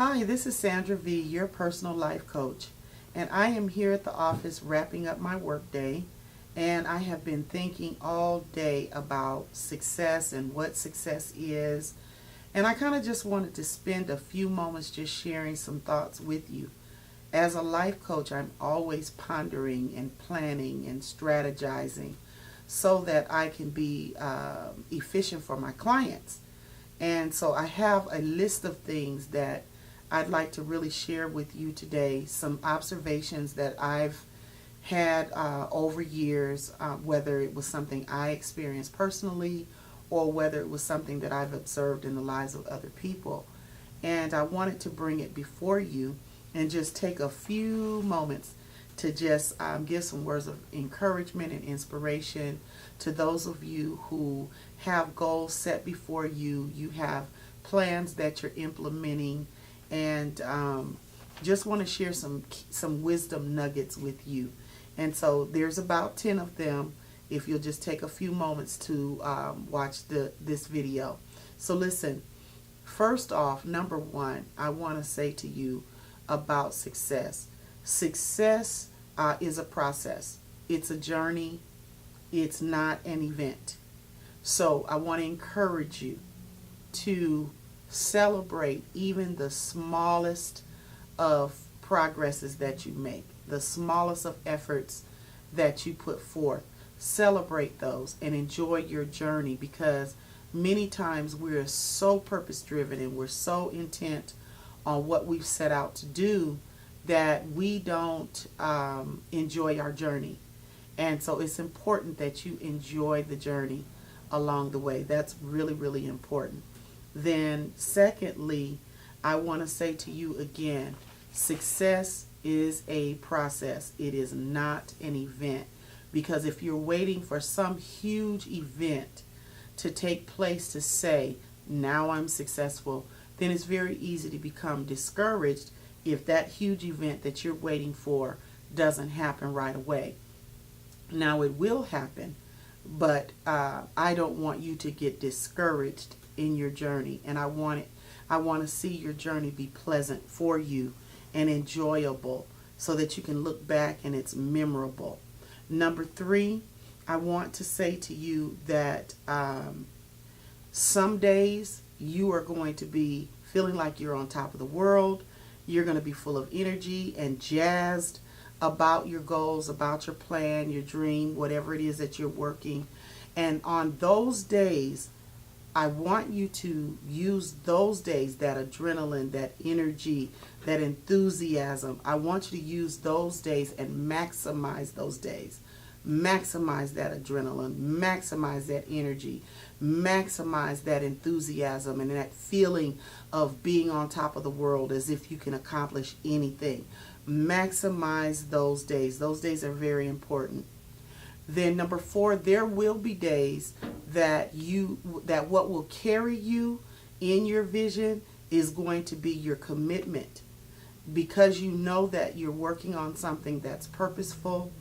Hi, this is Sandra V, your personal life coach, and I am here at the office wrapping up my workday. And I have been thinking all day about success and what success is. And I kind of just wanted to spend a few moments just sharing some thoughts with you. As a life coach, I'm always pondering and planning and strategizing so that I can be efficient for my clients. And so I have a list of things that I'd like to really share with you today, some observations that I've had over years, whether it was something I experienced personally or whether it was something that I've observed in the lives of other people. And I wanted to bring it before you and just take a few moments to just give some words of encouragement and inspiration to those of you who have goals set before you. You have plans that you're implementing, and just want to share some wisdom nuggets with you. And so there's about 10 of them if you'll just take a few moments to watch this video. So listen, first off, number one, I want to say to you about success. Success is a process. It's a journey. It's not an event. So I want to encourage you to celebrate even the smallest of progresses that you make, the smallest of efforts that you put forth. Celebrate those and enjoy your journey, because many times we're so purpose driven and we're so intent on what we've set out to do that we don't enjoy our journey. And so it's important that you enjoy the journey along the way. That's really, really important. Then secondly, I want to say to you again, success is a process. It is not an event. Because if you're waiting for some huge event to take place to say, now I'm successful, then it's very easy to become discouraged if that huge event that you're waiting for doesn't happen right away. Now it will happen, but I don't want you to get discouraged in your journey, and I want to see your journey be pleasant for you and enjoyable so that you can look back and it's memorable. Number three, I want to say to you that some days you are going to be feeling like you're on top of the world. You're going to be full of energy and jazzed about your goals, about your plan, your dream, whatever it is that you're working. And on those days, I want you to use those days, that adrenaline, that energy, that enthusiasm. I want you to use those days and maximize those days. Maximize that adrenaline, maximize that energy, maximize that enthusiasm and that feeling of being on top of the world as if you can accomplish anything. Maximize those days. Those days are very important. Then number four, there will be days that what will carry you in your vision is going to be your commitment, because you know that you're working on something that's purposeful.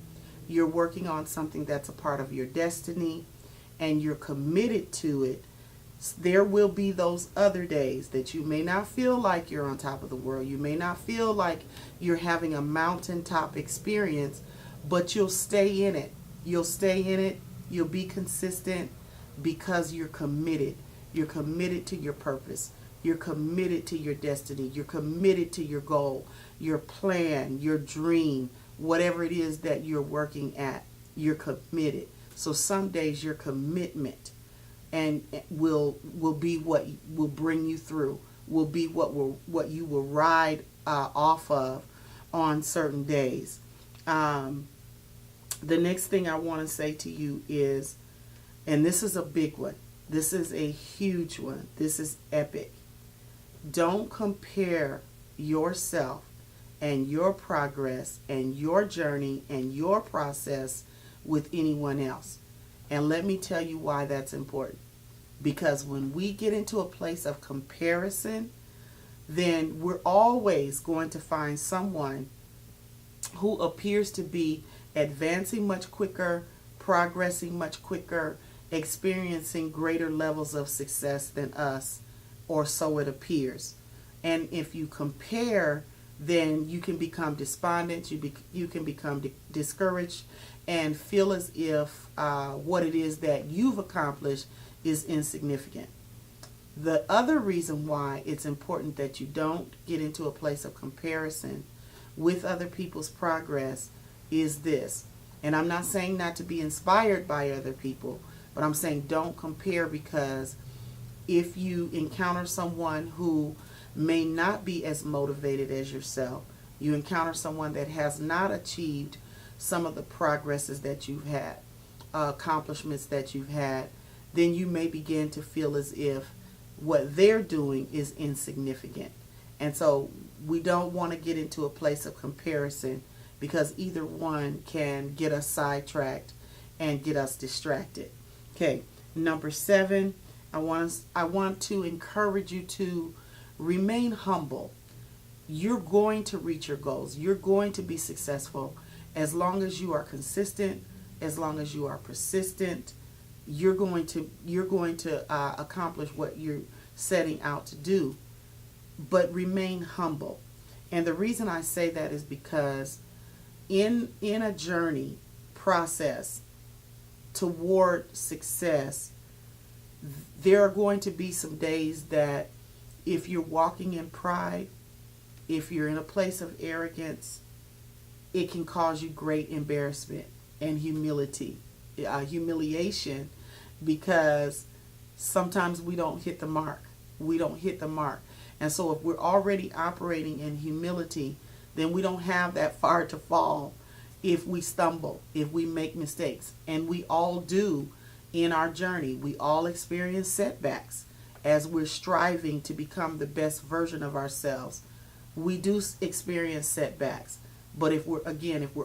You're working on something that's a part of your destiny, and you're committed to it. There will be those other days that you may not feel like you're on top of the world. You may not feel like you're having a mountaintop experience, but you'll stay in it. You'll stay in it. You'll be consistent because you're committed. You're committed to your purpose. You're committed to your destiny. You're committed to your goal, your plan, your dream, whatever it is that you're working at. You're committed. So some days your commitment and will be what will bring you through, will be what you will ride off of on certain days. The next thing I want to say to you is, and this is a big one, this is a huge one, this is epic. Don't compare yourself and your progress and your journey and your process with anyone else. And let me tell you why that's important. Because when we get into a place of comparison, then we're always going to find someone who appears to be advancing much quicker, progressing much quicker, experiencing greater levels of success than us, or so it appears. And if you compare, then you can become despondent, you can become discouraged and feel as if what it is that you've accomplished is insignificant. The other reason why it's important that you don't get into a place of comparison with other people's progress is this. And I'm not saying not to be inspired by other people, but I'm saying don't compare, because if you encounter someone who may not be as motivated as yourself, you encounter someone that has not achieved some of the progresses that you've had, accomplishments that you've had, then you may begin to feel as if what they're doing is insignificant. And so we don't want to get into a place of comparison, because either one can get us sidetracked and get us distracted. Okay, number 7, I want to encourage you to remain humble. You're going to reach your goals. You're going to be successful as long as you are consistent, as long as you are persistent. You're going to accomplish what you're setting out to do. But remain humble. And the reason I say that is because in a journey process toward success, there are going to be some days that if you're walking in pride, if you're in a place of arrogance, it can cause you great embarrassment and humiliation, because sometimes we don't hit the mark. And so if we're already operating in humility, then we don't have that far to fall if we stumble, if we make mistakes. And we all do in our journey. We all experience setbacks as we're striving to become the best version of ourselves. We do experience setbacks. But if we're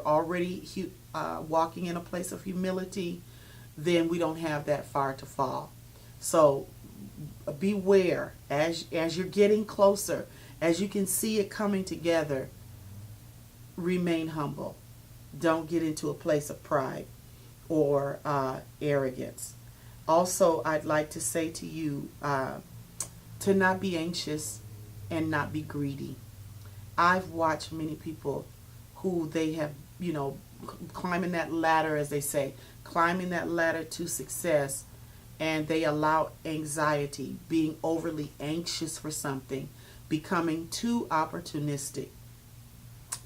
already walking in a place of humility, then we don't have that far to fall. So beware as you're getting closer, as you can see it coming together. Remain humble. Don't get into a place of pride or arrogance. Also, I'd like to say to you to not be anxious and not be greedy. I've watched many people who they have, climbing that ladder, as they say, climbing that ladder to success, and they allow anxiety, being overly anxious for something, becoming too opportunistic,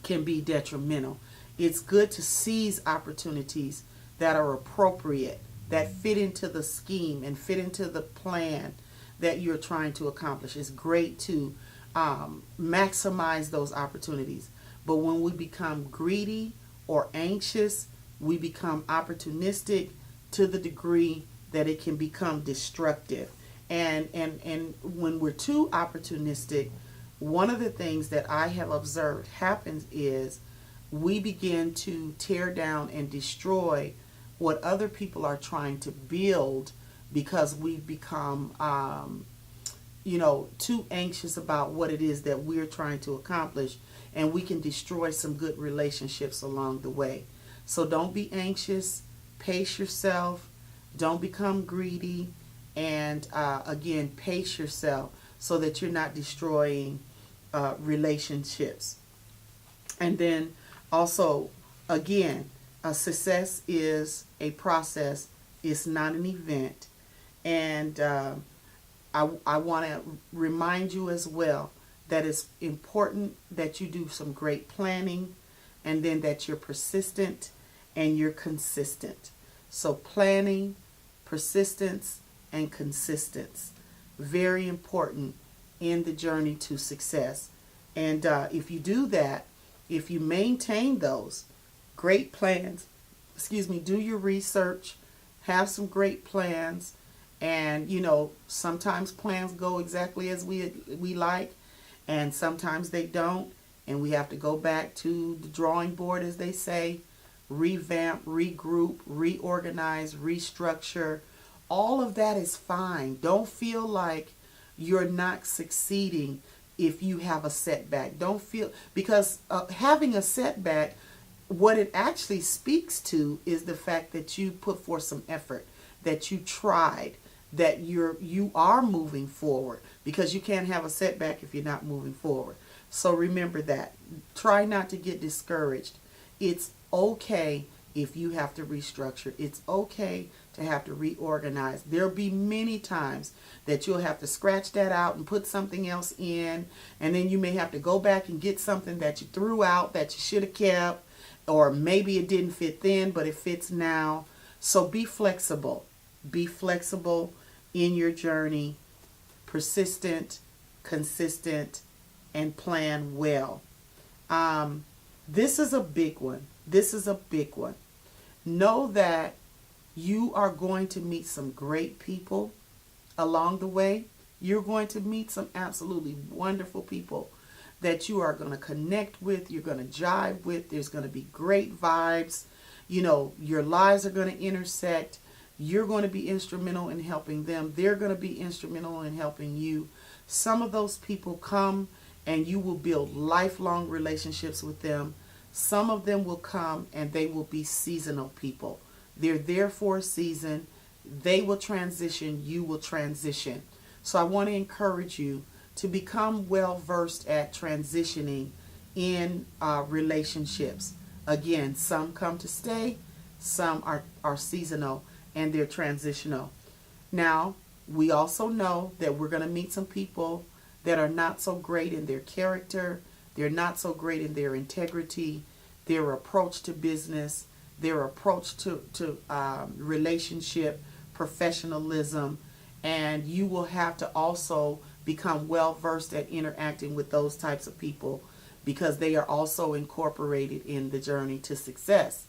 can be detrimental. It's good to seize opportunities that are appropriate, that fit into the scheme and fit into the plan that you're trying to accomplish. It's great to maximize those opportunities. But when we become greedy or anxious, we become opportunistic to the degree that it can become destructive. And when we're too opportunistic, one of the things that I have observed happens is we begin to tear down and destroy what other people are trying to build, because we've become too anxious about what it is that we're trying to accomplish, and we can destroy some good relationships along the way. So don't be anxious, pace yourself, don't become greedy, and again, pace yourself so that you're not destroying relationships. And then also, again, a success is a process, it's not an event. And I want to remind you as well that it's important that you do some great planning, and then that you're persistent and you're consistent. So planning, persistence, and consistency, very important in the journey to success. And if you do that, if you maintain those great plans, do your research, have some great plans, and sometimes plans go exactly as we like, and sometimes they don't, and we have to go back to the drawing board, as they say, revamp, regroup, reorganize, restructure. All of that is fine. Don't feel like you're not succeeding if you have a setback. Don't feel, because having a setback, what it actually speaks to is the fact that you put forth some effort, that you tried, that you are moving forward. because you can't have a setback if you're not moving forward. So remember that. Try not to get discouraged. It's okay if you have to restructure. It's okay to have to reorganize. There'll be many times that you'll have to scratch that out and put something else in, and then you may have to go back and get something that you threw out that you should have kept, or maybe it didn't fit then but it fits now. So be flexible. Be flexible in your journey, persistent, consistent, and plan well. This is a big one. This is a big one. Know that you are going to meet some great people along the way. You're going to meet some absolutely wonderful people that you are going to connect with, you're going to jive with. There's going to be great vibes. You know, your lives are going to intersect. You're going to be instrumental in helping them. They're going to be instrumental in helping you. Some of those people come and you will build lifelong relationships with them. Some of them will come and they will be seasonal people. They're there for a season. They will transition. You will transition. So I want to encourage you to become well versed at transitioning in relationships. Again, some come to stay, some are seasonal, and they're transitional. Now, we also know that we're going to meet some people that are not so great in their character. They're not so great in their integrity, their approach to business, their approach to relationship, professionalism, and you will have to also become well versed at interacting with those types of people, because they are also incorporated in the journey to success.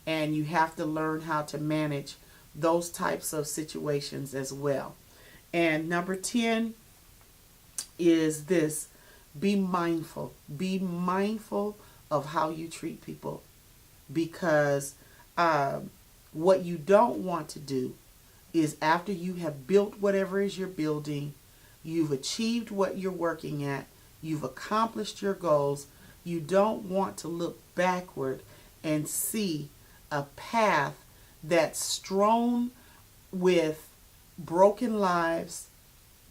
And you have to learn how to manage those types of situations as well. And number 10 is this: be mindful. Be mindful of how you treat people, because what you don't want to do is, after you have built whatever is you're building, you've achieved what you're working at, you've accomplished your goals, you don't want to look backward and see a path that's strewn with broken lives,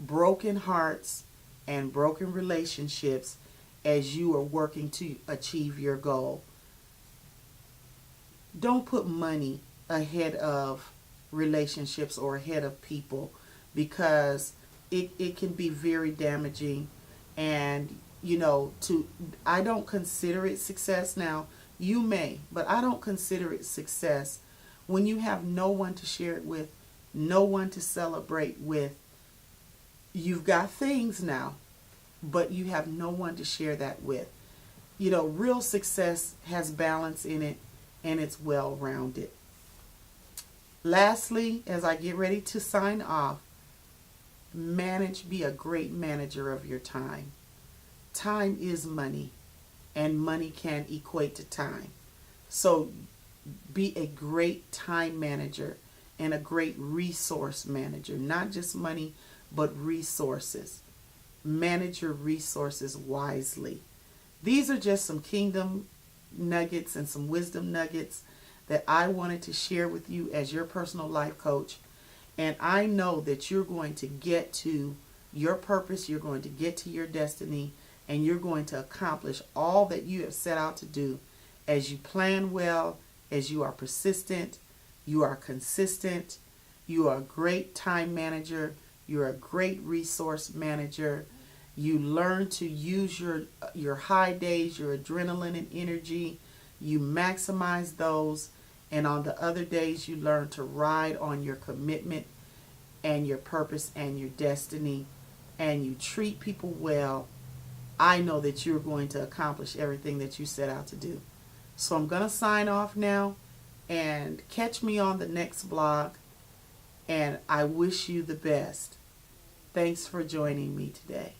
broken hearts, and broken relationships as you are working to achieve your goal. Don't put money ahead of relationships or ahead of people, because it can be very damaging. And I don't consider it success. Now, you may, but I don't consider it success when you have no one to share it with, no one to celebrate with. You've got things now, but you have no one to share that with. Real success has balance in it, and it's well-rounded. Lastly, as I get ready to sign off, be a great manager of your time. Time is money, and money can equate to time. So be a great time manager and a great resource manager. Not just money, but resources. Manage your resources wisely. These are just some kingdom nuggets and some wisdom nuggets that I wanted to share with you as your personal life coach. And I know that you're going to get to your purpose, you're going to get to your destiny, and you're going to accomplish all that you have set out to do as you plan well, as you are persistent, you are consistent, you are a great time manager, you're a great resource manager. You learn to use your high days, your adrenaline and energy. You maximize those. And on the other days, you learn to ride on your commitment and your purpose and your destiny. And you treat people well. I know that you're going to accomplish everything that you set out to do. So I'm going to sign off now, and catch me on the next blog. And I wish you the best. Thanks for joining me today.